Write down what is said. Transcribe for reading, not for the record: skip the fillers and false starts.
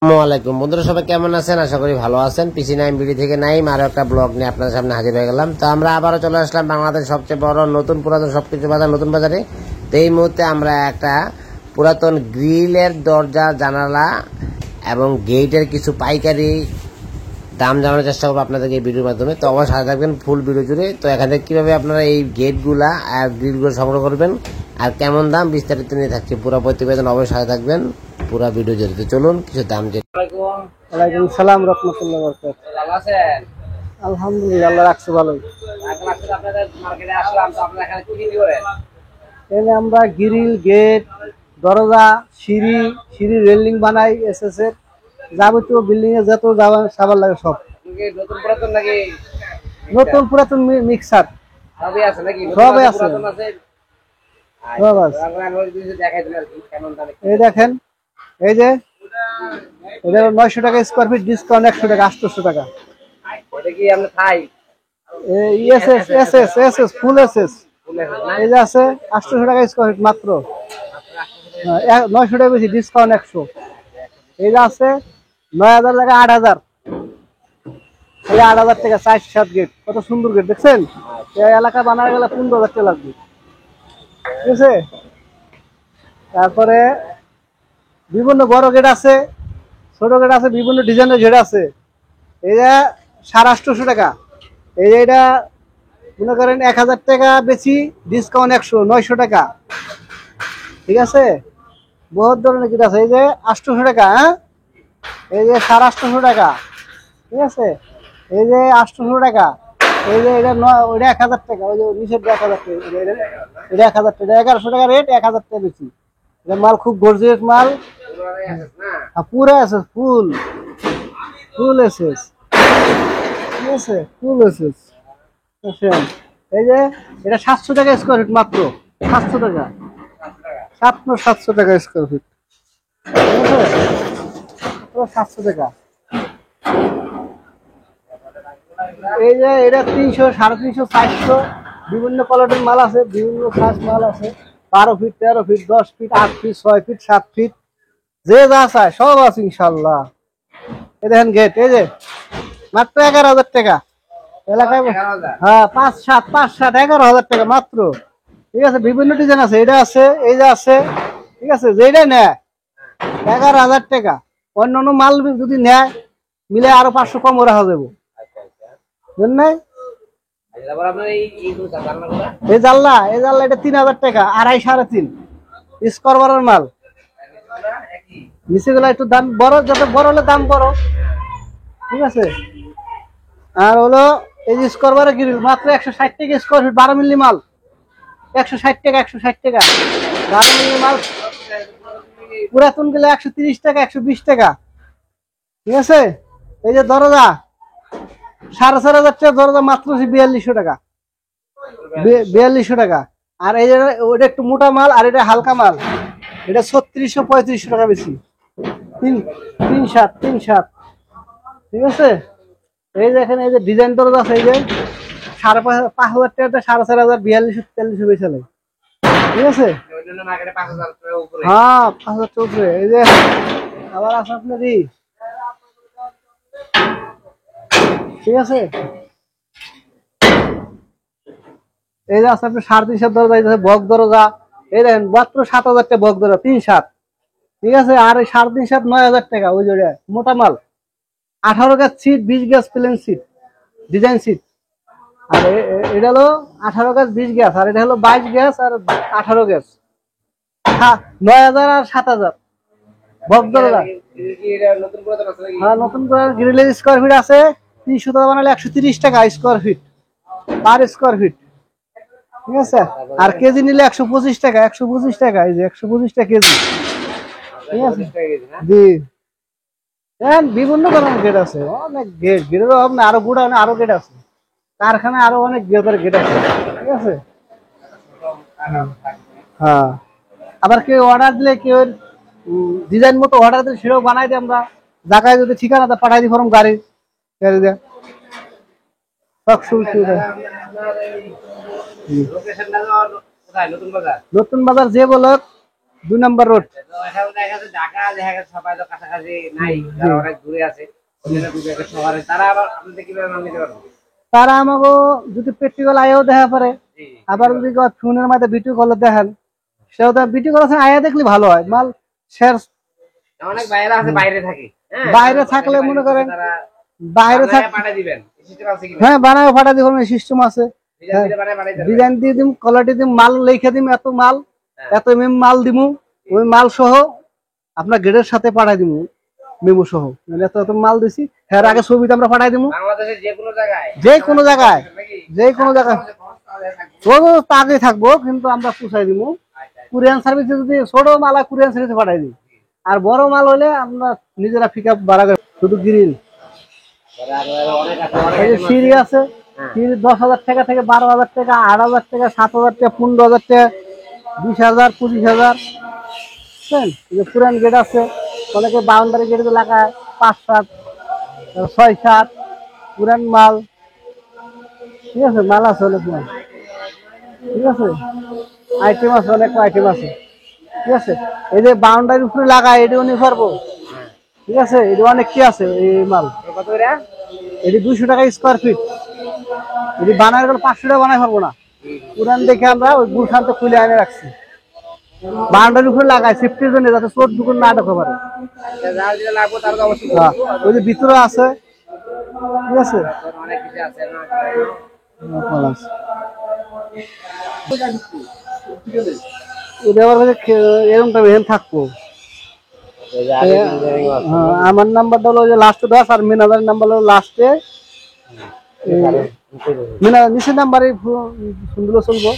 আসসালামাইকুম বন্ধুরা, সবাই কেমন আছেন? আশা করি ভালো আছেন। পিসি নাইম বিডি থেকে নাইম আরো একটা ব্লগ নিয়ে আপনাদের সামনে হাজির হয়ে গেলাম। তো আমরা আবারও চলে আসলাম বাংলাদেশ সবচেয়ে বড় নতুন পুরাতন সবকিছু বাজার নতুন বাজারে। তো এই মুহূর্তে আমরা একটা পুরাতন গ্রিলের দরজা জানালা এবং গেটের কিছু পাইকারি দাম জানানোর চেষ্টা করবো আপনাদেরকে এই ভিডিওর মাধ্যমে। তো অবশ্যই সাথে থাকবেন ফুল ভিডিও জুড়ে। তো এখান থেকে কীভাবে আপনারা এই গেটগুলা আর গ্রিলগুলো সংগ্রহ করবেন আর কেমন দাম বিস্তারিত নিয়ে থাকছে পুরো প্রতিবেদন, অবশ্যই সাথে থাকবেন পুরা ভিডিও জুড়ে। চলুন কিছু দাম ওয়ালাইকুম সালাম রাহমাতুল্লাহি ওয়া বারাকাতুহু। আলহামদুলিল্লাহ, আল্লাহ রাখছে ভালোই। এখানে আমরা গ্রিল, গেট, দরজা, সিঁড়ি রেলিং বানাই। এসএস এর যাবতীয় বিল্ডিং এ যত সাবান লাগে সব। নতুন পুরাতন মিক্সার সবই আছে নাকি? সবই আছে, সব আছে। এই দেখেন, এই যে এটা 900 টাকা স্কোয়ার ফিট, ডিসকাউন্ট 100 টাকা, 800 টাকা। ফুল এসএস এই যে আছে 800 টাকা স্কোয়ার ফিট মাত্র। 900 টাকা বেশি, ডিসকাউন্ট 100। এই যে আছে 9000 টাকা, 8000, 8000 টাকা 4-7 গেট। কত সুন্দর গেট দেখছেন? এই এলাকা বানায় গেলে 15,000 টাকা লাগবে, ঠিক আছে? তারপরে বিভিন্ন বড় গেট আছে, ছোট গেট আছে, বিভিন্ন ডিজাইনের গেট আছে। এটা 850 টাকা। এই যে এটা মনে করেন 1000 টাকা বেশি, ডিসকাউন্ট 100, 900 টাকা, ঠিক আছে? বহুত ধরনের গেট আছে। এই যে 800 টাকা, হ্যাঁ, এই যে 850 টাকা, ঠিক আছে? এই যে 800 টাকা। এই যে এটা ওইটা 1000 টাকা, ওই যে নিচের 1000 টাকা, এটা 1000 টাকা, 1100 টাকা রেট, 1000 টাকা বেশি। এটা মাল খুব গর্জিয়াস মাল, পুরো আছে, ফুল এসেস, ঠিক আছে? ফুল এসেস। এই যে এটা 700 টাকা স্কোয়ার ফিট মাত্র, 700 টাকা, 700 টাকা স্কোয়ার ফিট, ঠিক আছে? 700 টাকা। এই যে এটা 300, 350, 400 বিভিন্ন কোয়ালিটির মাল আছে, বিভিন্ন সাইজ মাল আছে। 12 feet, 13 feet, 10 feet, 8 feet, 6 feet, 7 feet, যে যা চায় সব আছে ইনশাল্লাহ। এই দেখেন গেট, এই যে মাত্র 11,000 টাকা এলাকায়। হ্যাঁ, 5-7, 11,000 টাকা মাত্র, ঠিক আছে? বিভিন্ন ডিজাইন আছে, এটা আছে, এই যে আছে, ঠিক আছে? যেটা নেয় 11,000 টাকা। অন্যান্য মাল যদি নেয় মিলে আরো 500 কম রাখা যাবো, বুঝলেন? এই জানলা এটা 3,000 টাকা, 2.5-3.5 স্কোয়ার মাল। নিচে গুলা একটু দাম বড়, যত বড় হলে দাম বড়, ঠিক আছে? আর হলো এই যে স্কোয়ার গ্রিল মাত্র 160 টাকা স্কোয়ার ফিট, 12 মিলি মাল, 160 টাকা, 160 টাকা 12 মিলি মাল। পুরাতন গেলে 130 টাকা, 120 টাকা, ঠিক আছে? এই যে দরজা 4,500 টাকা দরজা মাত্র 4200 টাকা, 4200 টাকা। আর এই যে ওটা একটু মোটা মাল, আর এটা হালকা মাল, এটা 3600-3500 টাকা বেশি, 3-7, ঠিক আছে? এই যে এখানে এই যে ডিজাইন দরজা আছে, এই যে 5,500 টাকা, 4,500, 4200-4300 বেশি লাগে, ঠিক আছে? হ্যাঁ, 5,000 টাকা উপরে। এই যে আবার আছে আপনার, ঠিক আছে? এই যে আছে আপনার 350 দরজা, বক দরজা। এই দেখেন মাত্র 7,000 টাকা বক দরজা, 3-7, ঠিক আছে? আর এই 3.5-7, 9,000 টাকা ওই জোড়া মোটা মাল। 18 গাছ সিট, 20 গাছ প্লেন সিট, ডিজাইন সিট। আর এটা হলো 18 গাছ, 20 গাছ, আর এটা হলো 22 গাছ আর 18 গাছ। 9,000 আর 7,000 বক দরজা। হ্যাঁ, নতুন করে গ্রিলের স্কোয়ার ফিট আছে 300 টাকা বানালে 130 টাকা square feet, per square feet, ঠিক আছে? আর কেজি নিলে 125 টাকা, 125 টাকা, এই যে 125 টাকা কেজি, ঠিক আছে? জি, বিভিন্ন ধরনের গেট আছে, অনেক গেটের অভাব না, আরো গুড়া আরো গেট আছে, কারখানায় আরো অনেক গেট আছে, ঠিক আছে? হ্যাঁ, আবার কেউ অর্ডার দিলে, কেউ ডিজাইন মতো অর্ডার দিলে সেটাও বানাই দিই আমরা। ঢাকায় যদি ঠিকানাটা পাঠাই দিই ফরম গাড়ি দিয়ে সব সুবিধা। নতুন বাজার যে বলক 2 নম্বর রোড। তো এখন দেখা যাচ্ছে ঢাকা দেখা গেছে সবাই তো কাছাকাছি নাই, যারা অনেক দূরে আছে ওই জন্য দুটো একটা শহরে, তারা আবার আপনাদের কিভাবে মাল নিতে পারবে? তারা আমাকে যদি প্র্যাকটিক্যাল আয়াও দেখা পারে, জি আবার যদি ফোনের মধ্যে ভিডিও কল দেখেন, সেও তো ভিডিও কল আয়া দেখলে ভালো হয়, মাল শেয়ার। অনেক বাইরে আছে, বাইরে থাকে, হ্যাঁ বাইরে থাকলে মনে করেন তারা বাইরে থাক, পাঠিয়ে দিবেন, সিস্টেম আছে কি? হ্যাঁ বানায় ফাটা দিব, সিস্টেম আছে, ডিজাইন দিলে পাঠিয়ে দেবেন। ডিজাইন দিয়ে দিম, কোয়ালিটি দিম, মাল লিখে দিম, এত মাল এত এমএম মাল দিমু, ওই মাল সহ আপনার গেটের সাথে পাঠাই দিমু, মেমো সহ, মানে এত এত মাল দিছি, হ্যাঁ আগে ছবিটা আমরা পাঠাই দিমু বাংলাদেশের যে কোনো জায়গায়, যে কোনো জায়গায়, নাকি? যে কোনো জায়গায় তো আগে থাকবো, কিন্তু আমরা পুষাই দিমু। কুরিয়ান সার্ভিসে যদি ছোট মাল কুরিয়ান সার্ভিসে পাঠাই দিই, আর বড় মাল হলে আমরা নিজেরা পিক আপ ভাড়া করে, শুধু গ্রিল। অনেক আছে, অনেক সিঁড়ি আছে, সিঁড়ি 10,000 টাকা থেকে 12,000 টাকা, 8,000 টাকা, 7,000 টাকা, 15,000 টাকা, 20,000, 25,000। বুঝছেন, পুরান গেট আছে, অনেকে বাউন্ডারি গেট লাগায় 5-7, 6-7 পুরান মাল। ঠিক আছে, মাল আছে অনেক মাল, ঠিক আছে, আইটেম আছে, অনেক আইটেম আছে। ঠিক আছে, এই যে বাউন্ডারির উপরে লাগায় এটাও নিয়ে পারবো। ঠিক আছে, এটা অনেক কি আছে এই মাল, কত করে? এটি 200 টাকা স্কোয়ার ফিট। এটি বানায় গেলে 500 টাকা বানাই পারবো না, পুরান দেখে আমরা ওই গুলশানতে খুলে এনে রাখছি, বাউন্ডারির উপরে লাগাই সেফটির জন্য, যাতে চোর ঢুকুন না ঢোকা পারে। যার যেটা লাগবে তার তো অবশ্যই হ্যাঁ, ওই যে ভিতরে আছে, ঠিক আছে, অনেক কিছু আছে না? মাল আছে। এটা আবার এরকমটা এখানে থাকবো। হ্যাঁ, আমার নাম্বারটা হলো লাস্টে 10, আর মিনাদার নাম্বার হলো লাস্টে, মিনাদার নিচের নাম্বারে ফোন দিলে চলবো।